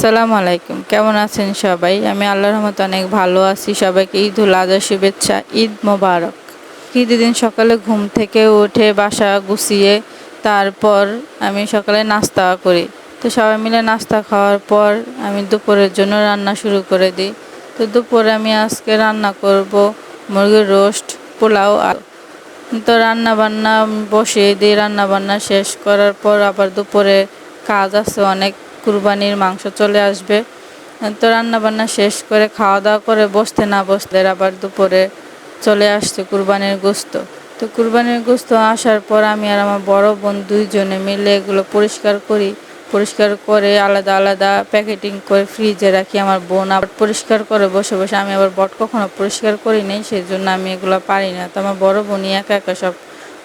আসসালামু আলাইকুম। কেমন আছেন সবাই? আমি আল্লাহর রহমতে অনেক ভালো আছি। সবাইকে ঈদুল আজহার শুভেচ্ছা। ঈদ মোবারক। ঈদের দিন সকালে ঘুম থেকে উঠে বাসা গুছিয়ে তারপর আমি সকালে নাস্তা করি। তো সবাই মিলে নাস্তা খাওয়ার পর আমি দুপুরের জন্য রান্না শুরু করে দিই। তো দুপুরে আমি আজকে রান্না করব মুরগির রোস্ট, পোলাও আর তো রান্না বান্না বসিয়ে দিই। রান্না বান্না শেষ করার পর আবার দুপুরে কাজ আছে অনেক, কুরবানির মাংস চলে আসবে। তো রান্না বান্না শেষ করে খাওয়া দাওয়া করে বসতে না বসতে আবার দুপুরে চলে আসছে কুরবানির গোস্ত। তো কুরবানির গোস্ত আসার পর আমি আর আমার বড় বোন দুইজনে মিলে এগুলো পরিষ্কার করি। পরিষ্কার করে আলাদা আলাদা প্যাকেটিং করে ফ্রিজে রাখি। আমার বোন আবার পরিষ্কার করে বসে বসে, আমি আবার বট কখনো পরিষ্কার করি নাই, সেই জন্য আমি এগুলো পারি না। তো আমার বড় বোনই একা একা সব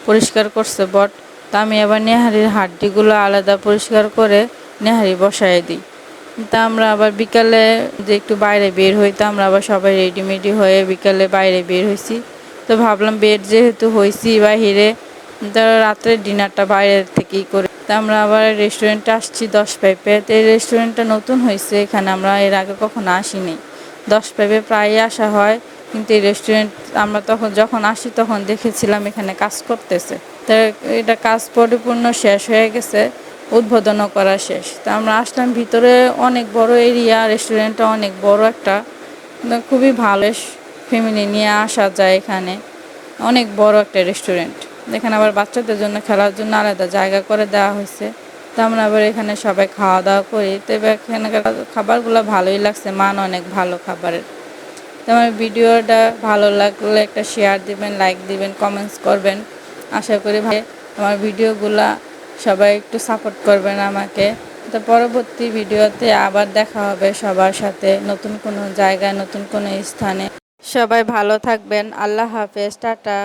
পরিষ্কার করছে বট। তো আমি আবার নেহারির হাড্ডিগুলো আলাদা পরিষ্কার করে নেহারি বসায় দিই। তা আমরা আবার বিকালে যে একটু বাইরে বের হই, তো আমরা আবার সবাই রেডিমেডি হয়ে বিকালে বাইরে বের হয়েছি। তো ভাবলাম বের যেহেতু হয়েছি বাহিরে, তো রাত্রের ডিনারটা বাইরের থেকেই করে। তা আমরা আবার রেস্টুরেন্টে আসছি 10 পাইপে। তো এই রেস্টুরেন্টটা নতুন হয়েছে, এখানে আমরা এর আগে কখনো আসিনি। 10 পাইপে প্রায়ই আসা হয়, কিন্তু এই রেস্টুরেন্ট আমরা যখন আসি তখন দেখেছিলাম এখানে কাজ করতেছে। তো এটা কাজ পরিপূর্ণ শেষ হয়ে গেছে, উদ্বোধনও করা শেষ। তা আমরা আসলাম ভিতরে, অনেক বড় এরিয়া, রেস্টুরেন্টটা অনেক বড় একটা, খুবই ভালো, ফ্যামিলি নিয়ে আসা যায় এখানে। অনেক বড় একটা রেস্টুরেন্ট, এখানে আবার বাচ্চাদের জন্য খেলার জন্য আলাদা জায়গা করে দেওয়া হয়েছে। তো আমরা আবার এখানে সবাই খাওয়া দাওয়া করি। তো এবার এখানকার খাবারগুলো ভালোই লাগছে, মান অনেক ভালো খাবারের। তো আমার ভিডিওটা ভালো লাগলে একটা শেয়ার দিবেন, লাইক দিবেন, কমেন্টস করবেন। আশা করি ভাই আমার ভিডিওগুলা সবাই একটু সাপোর্ট করবেন আমাকে। তো পরবর্তী ভিডিওতে আবার দেখা হবে সবার সাথে, নতুন কোনো জায়গায়, নতুন কোনো স্থানে। সবাই ভালো থাকবেন। আল্লাহ হাফেজ, টাটা।